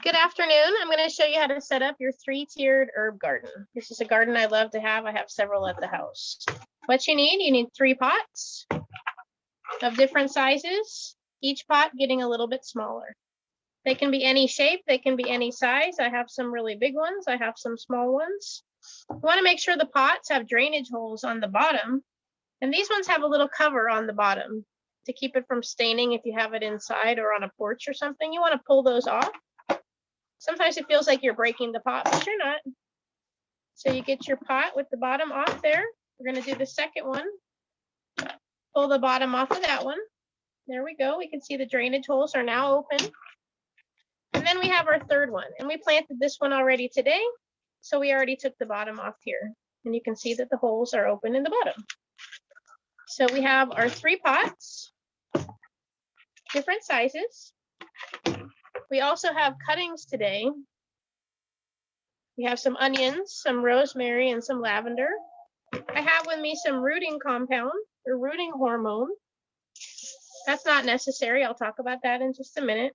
Good afternoon. I'm going to show you how to set up your 3-tiered herb garden. This is a garden I love to have. I have several at the house. What you need 3 pots of different sizes, each pot getting a little bit smaller. They can be any shape, they can be any size. I have some really big ones, I have some small ones. You want to make sure the pots have drainage holes on the bottom, and these ones have a little cover on the bottom to keep it from staining if you have it inside or on a porch or something. You want to pull those off. Sometimes it feels like you're breaking the pot, but you're not. So you get your pot with the bottom off there. We're going to do the second one. Pull the bottom off of that one. There we go. We can see the drainage holes are now open. And then we have our third one. And we planted this one already today. So we already took the bottom off here. And you can see that the holes are open in the bottom. So we have our 3 pots, different sizes. We also have cuttings today. We have some onions, some rosemary, and some lavender. I have with me some rooting compound or rooting hormone. That's not necessary. I'll talk about that in just a minute.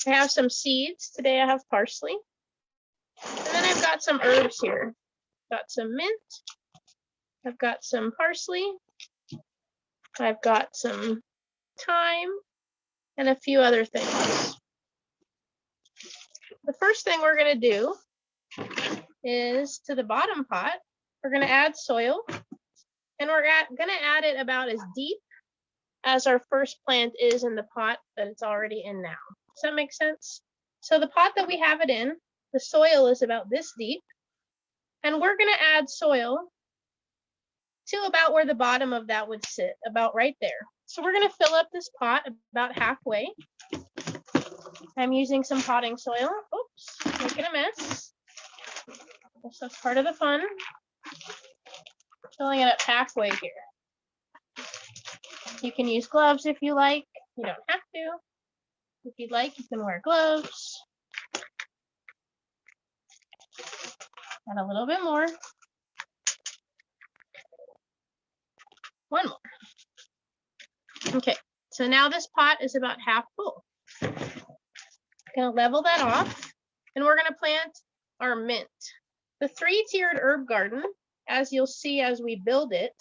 I have some seeds. Today I have parsley. And then I've got some herbs here. Got some mint. I've got some parsley. I've got some thyme and a few other things. The first thing we're going to do is to the bottom pot, we're going to add soil, and we're going to add it about as deep as our first plant is in the pot that it's already in now. Does that make sense? So the pot that we have it in, the soil is about this deep, and we're going to add soil to about where the bottom of that would sit, about right there. So we're going to fill up this pot about halfway. I'm using some potting soil. Oops, making a mess. That's part of the fun. Filling it up halfway here. You can use gloves if you like. You don't have to. If you'd like, you can wear gloves. And a little bit more. One more. Okay, so now this pot is about half full. Gonna level that off, and we're gonna plant our mint. The 3-tiered herb garden, as you'll see as we build it,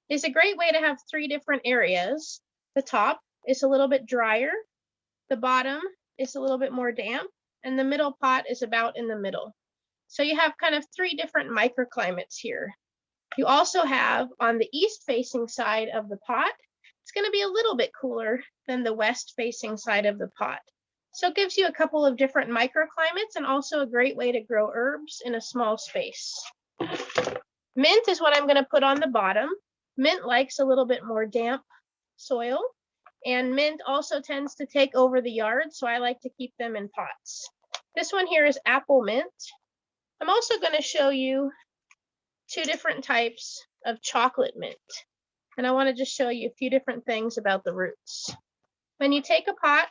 is a great way to have 3 different areas. The top is a little bit drier, the bottom is a little bit more damp, and the middle pot is about in the middle. So you have kind of 3 different microclimates here. You also have on the east-facing side of the pot, it's going to be a little bit cooler than the west-facing side of the pot. So it gives you a couple of different microclimates and also a great way to grow herbs in a small space. Mint is what I'm going to put on the bottom. Mint likes a little bit more damp soil, and mint also tends to take over the yard, so I like to keep them in pots. This one here is apple mint. I'm also going to show you 2 different types of chocolate mint, and I want to just show you a few different things about the roots. When you take a pot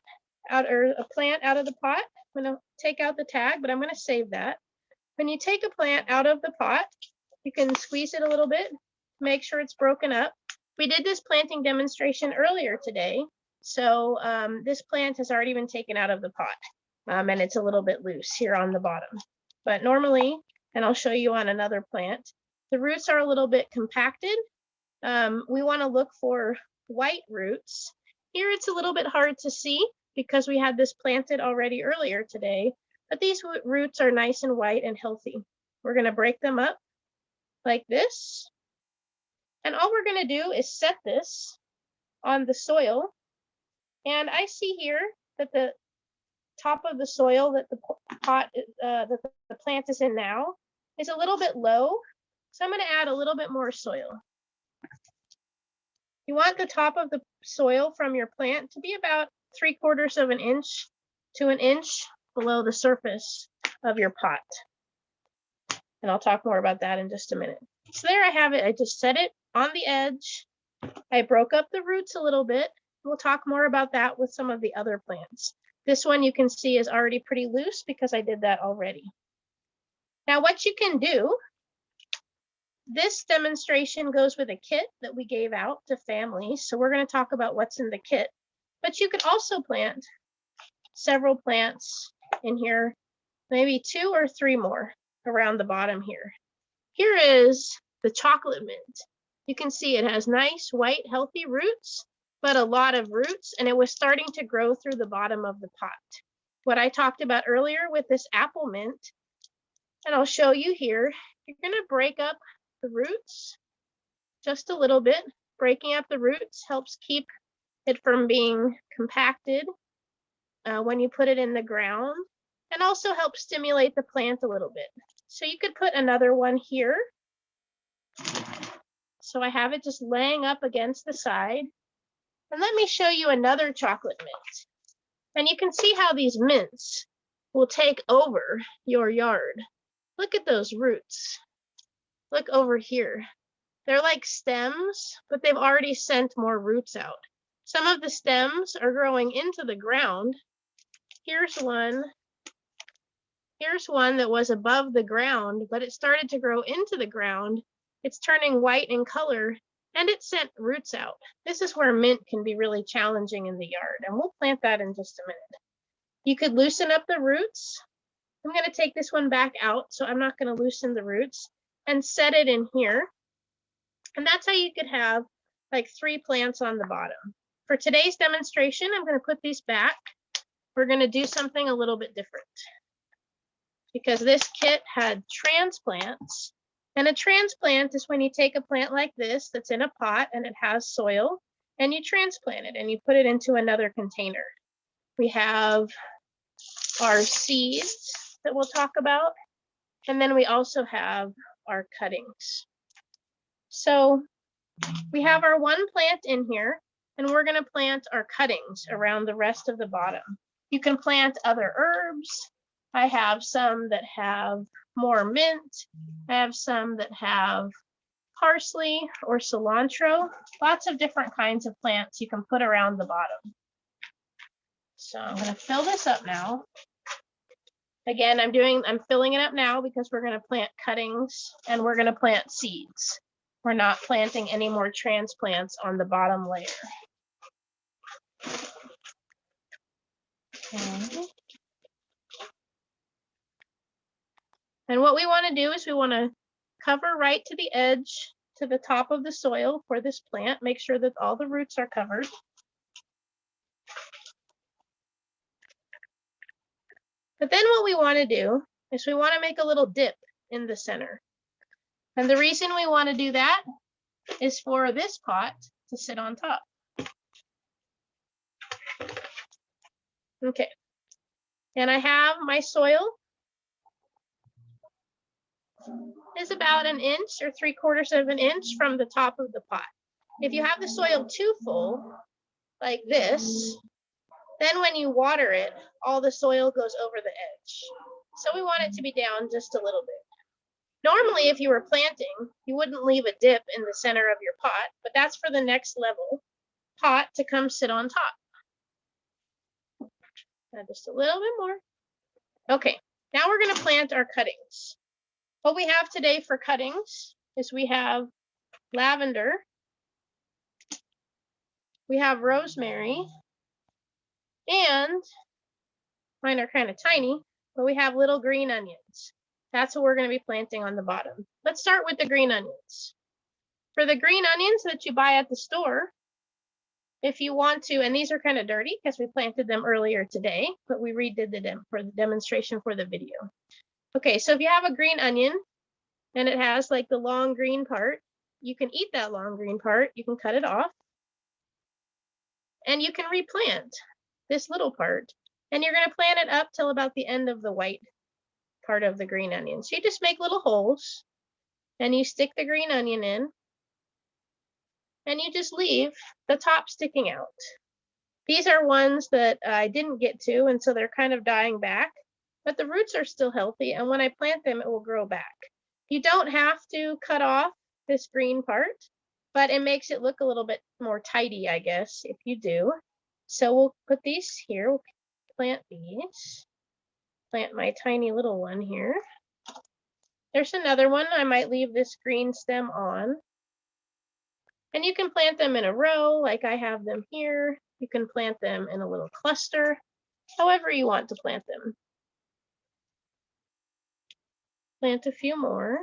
out or a plant out of the pot, I'm going to take out the tag, but I'm going to save that. When you take a plant out of the pot, you can squeeze it a little bit, make sure it's broken up. We did this planting demonstration earlier today, so this plant has already been taken out of the pot, and it's a little bit loose here on the bottom. But normally, and I'll show you on another plant, the roots are a little bit compacted. We want to look for white roots. Here it's a little bit hard to see because we had this planted already earlier today, but these roots are nice and white and healthy. We're going to break them up like this. And all we're going to do is set this on the soil. And I see here that the top of the soil that the pot, that the plant is in now is a little bit low. So I'm going to add a little bit more soil. You want the top of the soil from your plant to be about 3/4 of an inch to an inch below the surface of your pot. And I'll talk more about that in just a minute. So there I have it. I just set it on the edge. I broke up the roots a little bit. We'll talk more about that with some of the other plants. This one you can see is already pretty loose because I did that already. Now what you can do, this demonstration goes with a kit that we gave out to families. So we're going to talk about what's in the kit. But you could also plant several plants in here maybe 2 or 3 more around the bottom here. Here is the chocolate mint. You can see it has nice, white, healthy roots, but a lot of roots, and it was starting to grow through the bottom of the pot. What I talked about earlier with this apple mint, and I'll show you here, you're going to break up the roots just a little bit. Breaking up the roots helps keep it from being compacted when you put it in the ground, and also helps stimulate the plant a little bit. So you could put another one here. So I have it just laying up against the side. And let me show you another chocolate mint. And you can see how these mints will take over your yard. Look at those roots. Look over here. They're like stems, but they've already sent more roots out. Some of the stems are growing into the ground. Here's one. Here's one that was above the ground, but it started to grow into the ground. It's turning white in color, and it sent roots out. This is where mint can be really challenging in the yard, and we'll plant that in just a minute. You could loosen up the roots. I'm going to take this one back out, so I'm not going to loosen the roots, and set it in here. And that's how you could have like 3 plants on the bottom. For today's demonstration, I'm going to put these back. We're going to do something a little bit different, because this kit had transplants. And a transplant is when you take a plant like this that's in a pot and it has soil, and you transplant it and you put it into another container. We have our seeds that we'll talk about, and then we also have our cuttings. So we have our one plant in here, and we're going to plant our cuttings around the rest of the bottom. You can plant other herbs. I have some that have more mint. I have some that have parsley or cilantro. Lots of different kinds of plants you can put around the bottom. So I'm going to fill this up now. Again, I'm filling it up now because we're going to plant cuttings and we're going to plant seeds. We're not planting any more transplants on the bottom layer. Okay. And what we want to do is we want to cover right to the edge, to the top of the soil for this plant. Make sure that all the roots are covered. But then what we want to do is we want to make a little dip in the center. And the reason we want to do that is for this pot to sit on top. Okay. And I have my soil is about 1 inch or 3/4 of an inch from the top of the pot. If you have the soil too full, like this, then when you water it, all the soil goes over the edge. So we want it to be down just a little bit. Normally, if you were planting, you wouldn't leave a dip in the center of your pot, but that's for the next level pot to come sit on top. Now just a little bit more. Okay, now we're going to plant our cuttings. What we have today for cuttings is we have lavender, we have rosemary, and mine are kind of tiny, but we have little green onions. That's what we're going to be planting on the bottom. Let's start with the green onions. For the green onions that you buy at the store, if you want to, and these are kind of dirty because we planted them earlier today, but we redid for the demonstration for the video. Okay, so if you have a green onion and it has like the long green part, you can eat that long green part, you can cut it off, and you can replant this little part. And you're going to plant it up till about the end of the white part of the green onion. So you just make little holes and you stick the green onion in and you just leave the top sticking out. These are ones that I didn't get to, and so they're kind of dying back, but the roots are still healthy, and when I plant them, it will grow back. You don't have to cut off this green part, but it makes it look a little bit more tidy, I guess, if you do. So we'll put these here. We'll plant these. Plant my tiny little one here. There's another one. I might leave this green stem on. And you can plant them in a row, like I have them here. You can plant them in a little cluster, however you want to plant them. Plant a few more.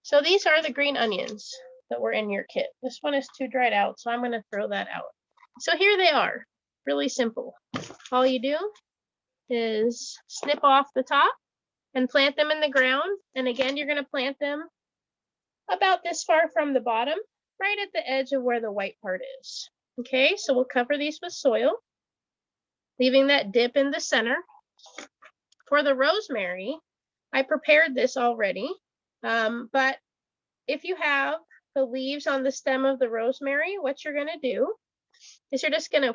So these are the green onions that were in your kit. This one is too dried out, so I'm going to throw that out. So here they are, really simple. All you do is snip off the top and plant them in the ground. And again, you're going to plant them about this far from the bottom, right at the edge of where the white part is. Okay, so we'll cover these with soil, leaving that dip in the center. For the rosemary, I prepared this already, but if you have the leaves on the stem of the rosemary, what you're going to do is you're just going to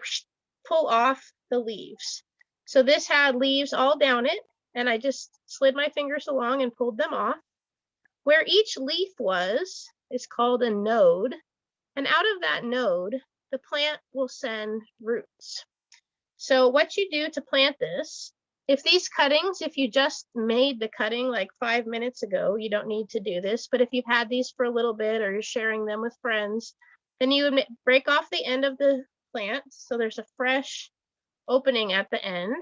pull off the leaves. So this had leaves all down it, and I just slid my fingers along and pulled them off. Where each leaf was is called a node, and out of that node, the plant will send roots. So what you do to plant this, if these cuttings, if you just made the cutting like 5 minutes ago, you don't need to do this, but if you've had these for a little bit or you're sharing them with friends, then you would break off the end of the plant so there's a fresh opening at the end,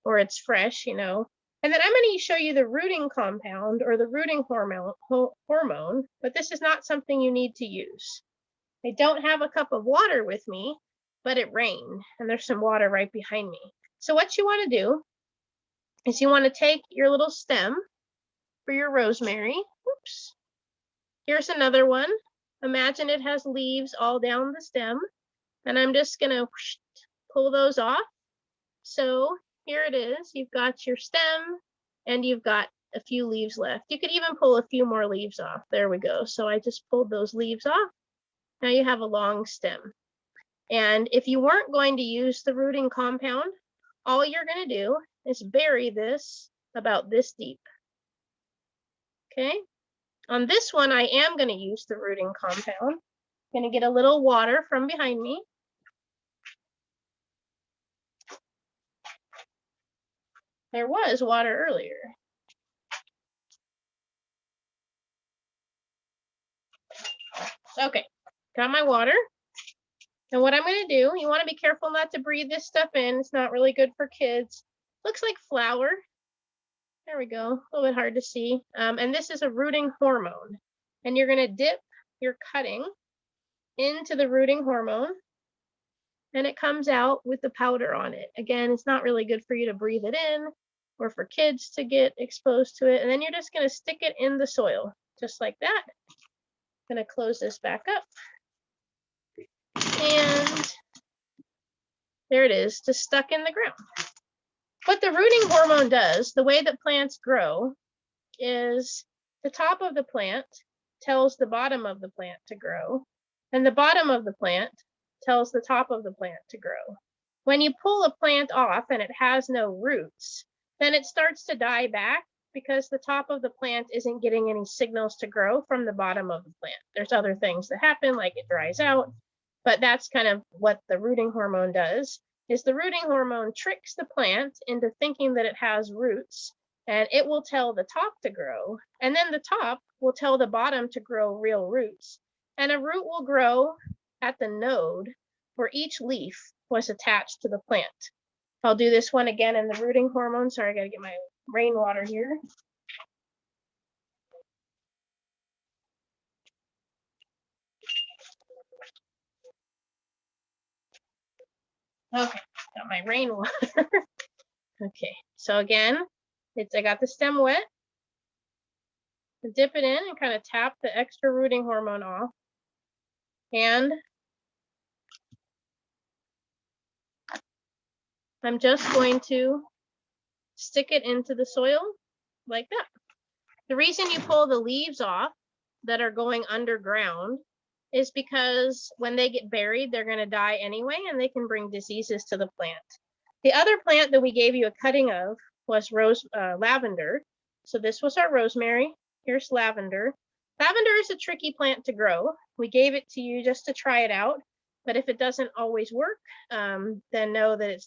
or it's fresh, you know. And then I'm going to show you the rooting compound or the rooting hormone, but this is not something you need to use. I don't have a cup of water with me, but it rained and there's some water right behind me. So what you want to do is you want to take your little stem for your rosemary. Oops. Here's another one. Imagine it has leaves all down the stem, and I'm just going to pull those off. So here it is. You've got your stem and you've got a few leaves left. You could even pull a few more leaves off. There we go. So I just pulled those leaves off. Now you have a long stem. And if you weren't going to use the rooting compound, all you're going to do is bury this about this deep. Okay. On this one, I am going to use the rooting compound. I'm going to get a little water from behind me. There was water earlier. Okay, got my water. And what I'm going to do, you want to be careful not to breathe this stuff in. It's not really good for kids. Looks like flour. There we go, a little bit hard to see. And this is a rooting hormone. And you're going to dip your cutting into the rooting hormone, and it comes out with the powder on it. Again, it's not really good for you to breathe it in or for kids to get exposed to it. And then you're just going to stick it in the soil, just like that. I'm going to close this back up. And there it is, just stuck in the ground. What the rooting hormone does, the way that plants grow, is the top of the plant tells the bottom of the plant to grow, and the bottom of the plant tells the top of the plant to grow. When you pull a plant off and it has no roots, then it starts to die back because the top of the plant isn't getting any signals to grow from the bottom of the plant. There's other things that happen, like it dries out, but that's kind of what the rooting hormone does, is the rooting hormone tricks the plant into thinking that it has roots, and it will tell the top to grow, and then the top will tell the bottom to grow real roots. And a root will grow at the node where each leaf was attached to the plant. I'll do this one again in the rooting hormone. Sorry, I gotta get my rainwater here. Okay, got my rainwater. Okay, so again, I got the stem wet. Dip it in and kind of tap the extra rooting hormone off. And I'm just going to stick it into the soil like that. The reason you pull the leaves off that are going underground is because when they get buried, they're going to die anyway, and they can bring diseases to the plant. The other plant that we gave you a cutting of was lavender. So this was our rosemary. Here's lavender. Lavender is a tricky plant to grow. We gave it to you just to try it out, but if it doesn't always work, then know that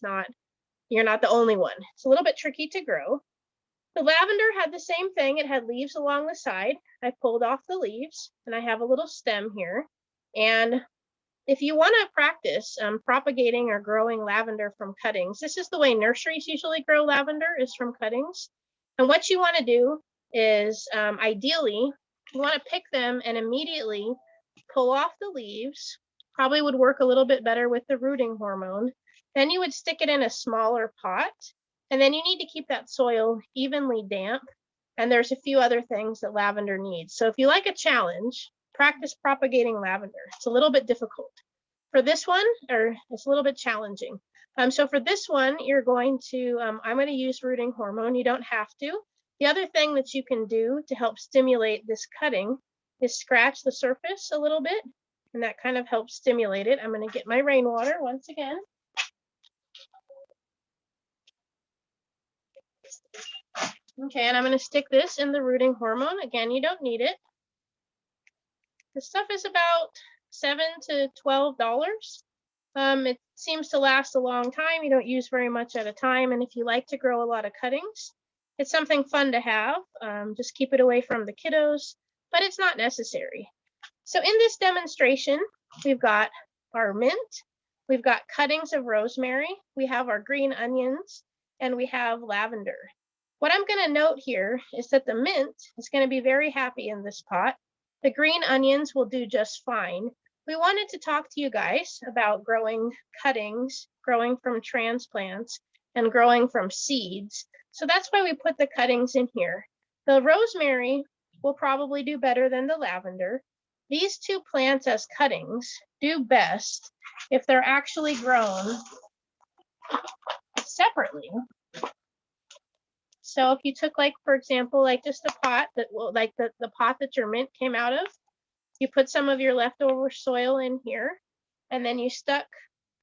you're not the only one. It's a little bit tricky to grow. The lavender had the same thing. It had leaves along the side. I pulled off the leaves, and I have a little stem here. And if you want to practice propagating or growing lavender from cuttings, this is the way nurseries usually grow lavender, is from cuttings. And what you want to do is ideally you want to pick them and immediately pull off the leaves. Probably would work a little bit better with the rooting hormone. Then you would stick it in a smaller pot, and then you need to keep that soil evenly damp. And there's a few other things that lavender needs. So if you like a challenge, practice propagating lavender. It's a little bit difficult. For this one, or it's a little bit challenging. So for this one, you're going to, I'm going to use rooting hormone. You don't have to. The other thing that you can do to help stimulate this cutting is scratch the surface a little bit, and that kind of helps stimulate it. I'm going to get my rainwater once again. Okay, and I'm going to stick this in the rooting hormone. Again, you don't need it. This stuff is about $7 to $12. It seems to last a long time. You don't use very much at a time. And if you like to grow a lot of cuttings, it's something fun to have. Just keep it away from the kiddos, but it's not necessary. So in this demonstration, we've got our mint, we've got cuttings of rosemary, we have our green onions, and we have lavender. What I'm going to note here is that the mint is going to be very happy in this pot. The green onions will do just fine. We wanted to talk to you guys about growing cuttings, growing from transplants, and growing from seeds. So that's why we put the cuttings in here. The rosemary will probably do better than the lavender. These two plants as cuttings do best if they're actually grown separately. So if you took, like, for example, like just a pot that will, like the pot that your mint came out of, you put some of your leftover soil in here, and then you stuck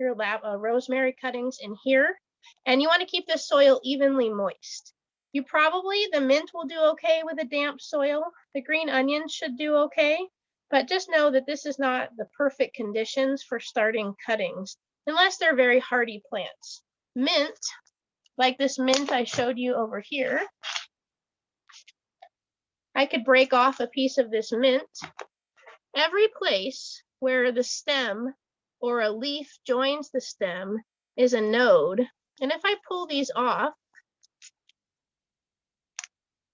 your rosemary cuttings in here, and you want to keep the soil evenly moist. The mint will do okay with a damp soil. The green onions should do okay, but just know that this is not the perfect conditions for starting cuttings, unless they're very hardy plants. Mint, like this mint I showed you over here, I could break off a piece of this mint. Every place where the stem or a leaf joins the stem is a node. And if I pull these off,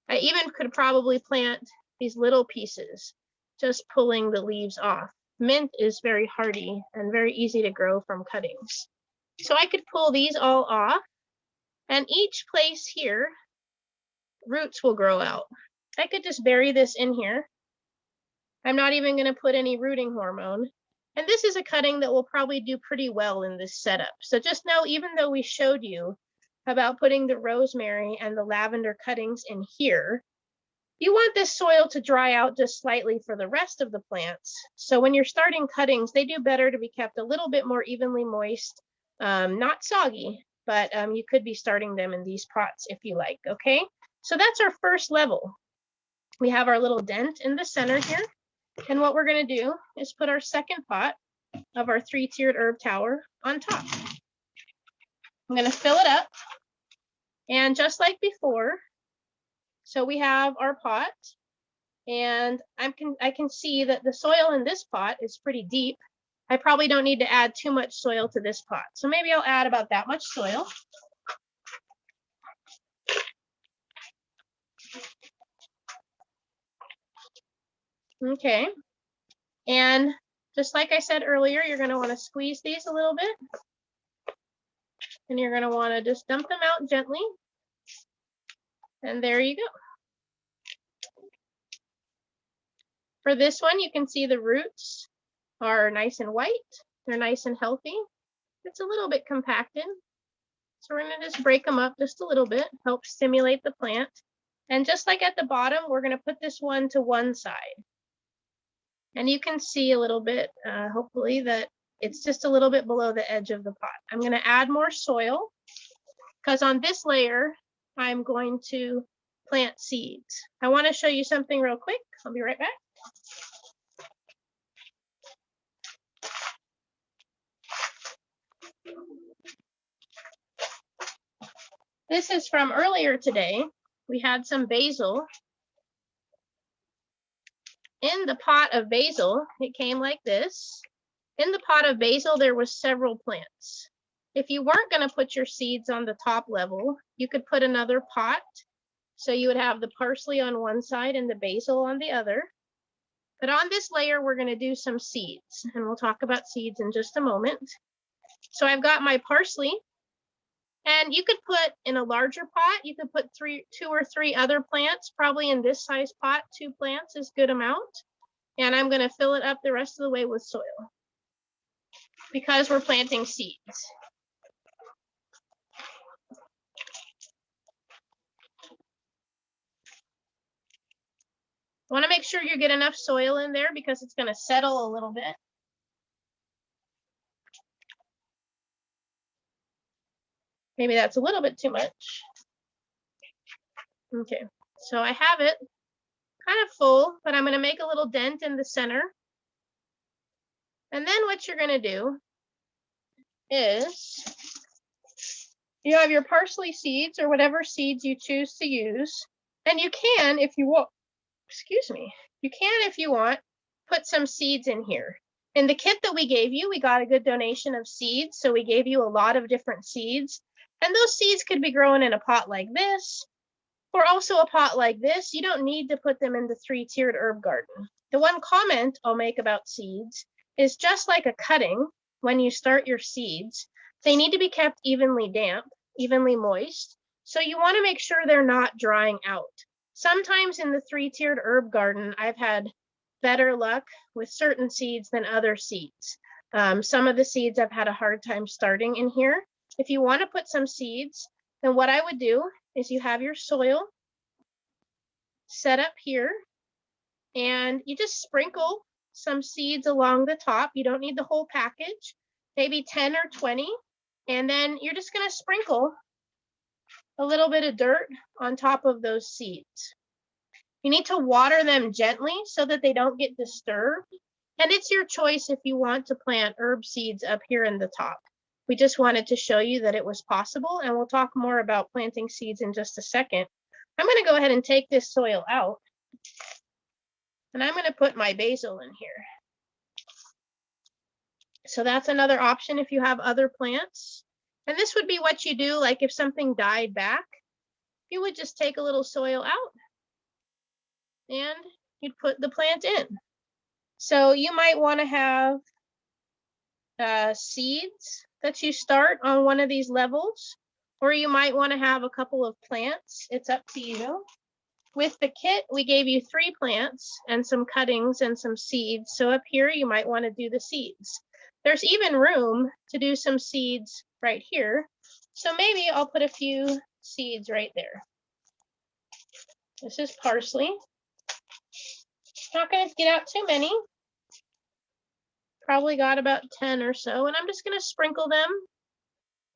I even could probably plant these little pieces, just pulling the leaves off. Mint is very hardy and very easy to grow from cuttings. So I could pull these all off, and each place here, roots will grow out. I could just bury this in here. I'm not even going to put any rooting hormone. And this is a cutting that will probably do pretty well in this setup. So just know, even though we showed you about putting the rosemary and the lavender cuttings in here, you want this soil to dry out just slightly for the rest of the plants. So when you're starting cuttings, they do better to be kept a little bit more evenly moist, not soggy, but you could be starting them in these pots if you like, okay? So that's our first level. We have our little dent in the center here. And what we're going to do is put our second pot of our 3-tiered herb tower on top. I'm going to fill it up. And just like before, so we have our pot, and I can see that the soil in this pot is pretty deep. I probably don't need to add too much soil to this pot. So maybe I'll add about that much soil. Okay. And just like I said earlier, you're going to want to squeeze these a little bit. And you're going to want to just dump them out gently. And there you go. For this one, you can see the roots are nice and white. They're nice and healthy. It's a little bit compacted. So we're going to just break them up just a little bit, help stimulate the plant. And just like at the bottom, we're going to put this one to one side. And you can see a little bit, hopefully, that it's just a little bit below the edge of the pot. I'm going to add more soil because on this layer, I'm going to plant seeds. I want to show you something real quick. I'll be right back. This is from earlier today. We had some basil. In the pot of basil, it came like this. In the pot of basil, there was several plants. If you weren't going to put your seeds on the top level, you could put another pot So you would have the parsley on one side and the basil on the other. But on this layer, we're going to do some seeds, and we'll talk about seeds in just a moment. So I've got my parsley, and you could put in a larger pot, you could put 2 or 3 other plants. Probably in this size pot, 2 plants is good amount. And I'm going to fill it up the rest of the way with soil because we're planting seeds. Want to make sure you get enough soil in there because it's going to settle a little bit. Maybe that's a little bit too much. Okay, so I have it kind of full, but I'm going to make a little dent in the center. And then what you're going to do is you have your parsley seeds or whatever seeds you choose to use. And you can, if you want, you can, if you want, put some seeds in here. In the kit that we gave you, we got a good donation of seeds. So we gave you a lot of different seeds. And those seeds could be grown in a pot like this, or also a pot like this. You don't need to put them in the 3-tiered herb garden. The one comment I'll make about seeds is just like a cutting, when you start your seeds, they need to be kept evenly damp, evenly moist. So you want to make sure they're not drying out. Sometimes in the 3-tiered herb garden, I've had better luck with certain seeds than other seeds. Some of the seeds I've had a hard time starting in here. If you want to put some seeds, then what I would do is you have your soil set up here and you just sprinkle some seeds along the top. You don't need the whole package, maybe 10 or 20. And then you're just going to sprinkle a little bit of dirt on top of those seeds. You need to water them gently so that they don't get disturbed. And it's your choice if you want to plant herb seeds up here in the top. We just wanted to show you that it was possible, and we'll talk more about planting seeds in just a second. I'm going to go ahead and take this soil out, and I'm going to put my basil in here. So that's another option if you have other plants. And this would be what you do, like if something died back, you would just take a little soil out and you'd put the plant in. So you might want to have seeds that you start on one of these levels, or you might want to have a couple of plants. It's up to you. With the kit, we gave you 3 plants and some cuttings and some seeds. So up here, you might want to do the seeds. There's even room to do some seeds right here. So maybe I'll put a few seeds right there. This is parsley. Not going to get out too many. Probably got about 10 or so. And I'm just going to sprinkle them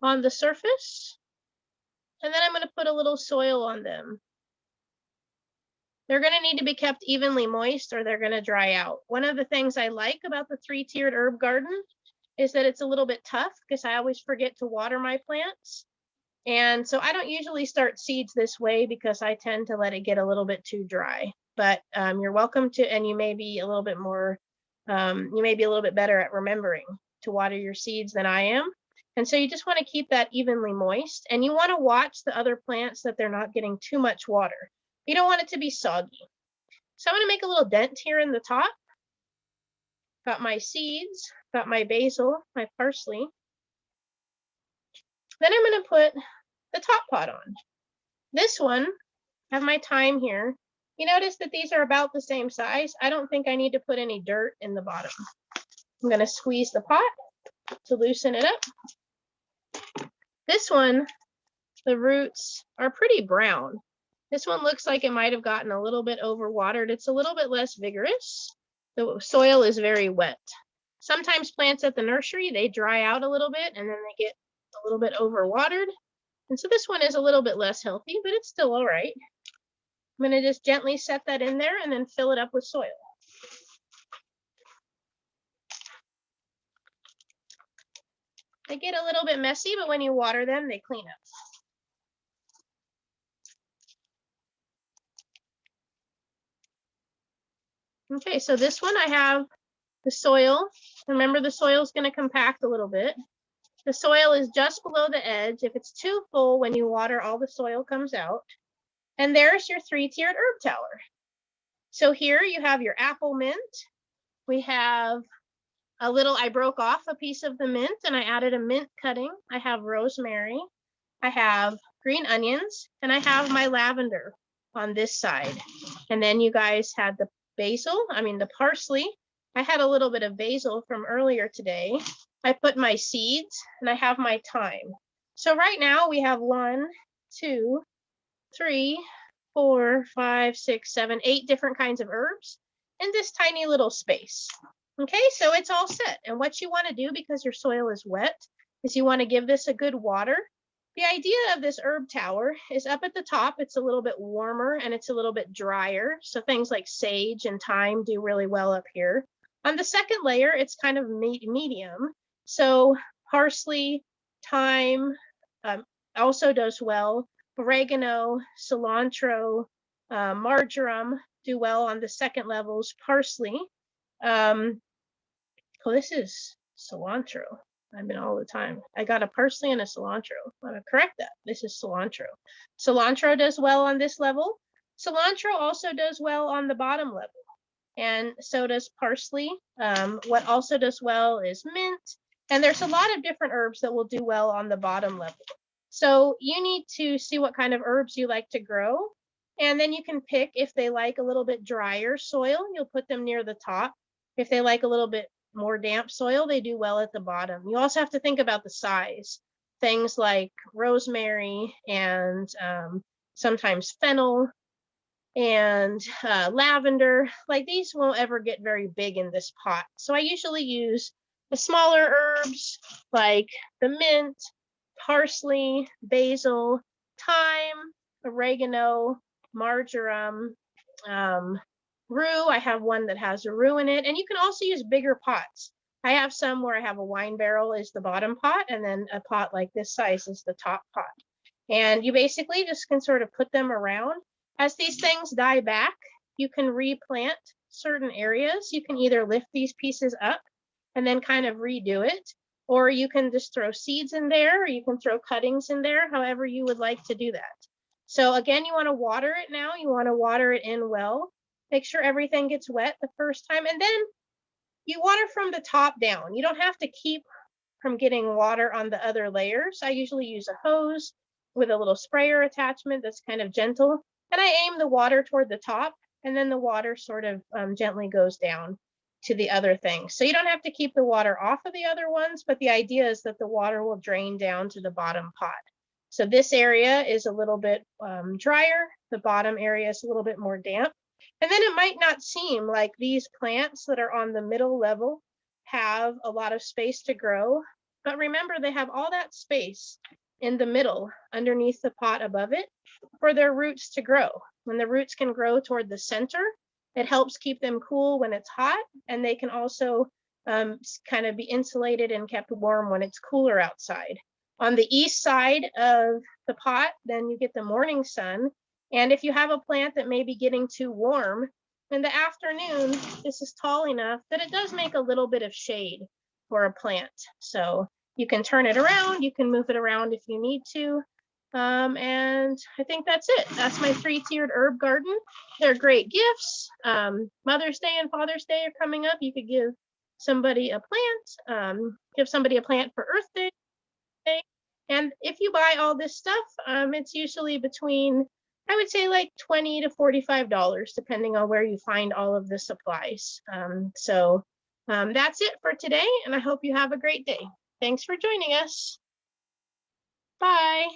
on the surface. And then I'm going to put a little soil on them. They're going to need to be kept evenly moist or they're going to dry out. One of the things I like about the 3-tiered herb garden is that it's a little bit tough because I always forget to water my plants. And so I don't usually start seeds this way because I tend to let it get a little bit too dry. But you're welcome to, and you may be a little bit more, you may be a little bit better at remembering to water your seeds than I am. And so you just want to keep that evenly moist, and you want to watch the other plants that they're not getting too much water. You don't want it to be soggy. So I'm going to make a little dent here in the top. Got my seeds, got my basil, my parsley. Then I'm going to put the top pot on. This one, I have my thyme here. You notice that these are about the same size. I don't think I need to put any dirt in the bottom. I'm going to squeeze the pot to loosen it up. This one, the roots are pretty brown. This one looks like it might have gotten a little bit overwatered. It's a little bit less vigorous. The soil is very wet. Sometimes plants at the nursery, they dry out a little bit and then they get a little bit overwatered. And so this one is a little bit less healthy, but it's still all right. I'm going to just gently set that in there and then fill it up with soil. They get a little bit messy, but when you water them, they clean up. Okay, so this one I have the soil. Remember, the soil is going to compact a little bit. The soil is just below the edge. If it's too full, when you water, all the soil comes out. And there's your 3-tiered herb tower. So here you have your apple mint. We have a little, I broke off a piece of the mint and I added a mint cutting. I have rosemary. I have green onions, and I have my lavender on this side. And then you guys had the the parsley. I had a little bit of basil from earlier today. I put my seeds and I have my thyme. So right now we have 1, 2, 3, 4, 5, 6, 7, 8 different kinds of herbs in this tiny little space. Okay, so it's all set. And what you want to do, because your soil is wet, is you want to give this a good water. The idea of this herb tower is up at the top, it's a little bit warmer and it's a little bit drier. So things like sage and thyme do really well up here. On the second layer, it's kind of medium. So parsley, thyme also does well. Oregano, cilantro, marjoram do well on the second levels. Parsley. Oh, this is cilantro. I've been all the time. I got a parsley and a cilantro. I'm gonna correct that. This is cilantro. Cilantro does well on this level. Cilantro also does well on the bottom level. And so does parsley. What also does well is mint. And there's a lot of different herbs that will do well on the bottom level. So you need to see what kind of herbs you like to grow. And then you can pick if they like a little bit drier soil, you'll put them near the top. If they like a little bit more damp soil, they do well at the bottom. You also have to think about the size. Things like rosemary and sometimes fennel and lavender, like these won't ever get very big in this pot. So I usually use the smaller herbs like the mint, parsley, basil, thyme, oregano, marjoram, rue. I have one that has a rue in it, and you can also use bigger pots. I have some where I have a wine barrel is the bottom pot, and then a pot like this size is the top pot. And you basically just can sort of put them around. As these things die back, you can replant certain areas. You can either lift these pieces up and then kind of redo it, or you can just throw seeds in there, or you can throw cuttings in there, however you would like to do that. So again, you want to water it now. You want to water it in well. Make sure everything gets wet the first time, and then you water from the top down. You don't have to keep from getting water on the other layers. I usually use a hose with a little sprayer attachment that's kind of gentle, and I aim the water toward the top, and then the water sort of gently goes down to the other things. So you don't have to keep the water off of the other ones, but the idea is that the water will drain down to the bottom pot. So this area is a little bit drier. The bottom area is a little bit more damp. And then it might not seem like these plants that are on the middle level have a lot of space to grow, but remember they have all that space in the middle underneath the pot above it for their roots to grow. When the roots can grow toward the center, it helps keep them cool when it's hot, and they can also kind of be insulated and kept warm when it's cooler outside. On the east side of the pot, then you get the morning sun. And if you have a plant that may be getting too warm in the afternoon, this is tall enough that it does make a little bit of shade for a plant. So you can turn it around, you can move it around if you need to. And I think that's it. That's my 3-tiered herb garden. They're great gifts. Mother's Day and Father's Day are coming up. You could give somebody a plant, give somebody a plant for Earth Day. And if you buy all this stuff, it's usually between, I would say, like $20 to $45, depending on where you find all of the supplies. So that's it for today, and I hope you have a great day. Thanks for joining us. Bye.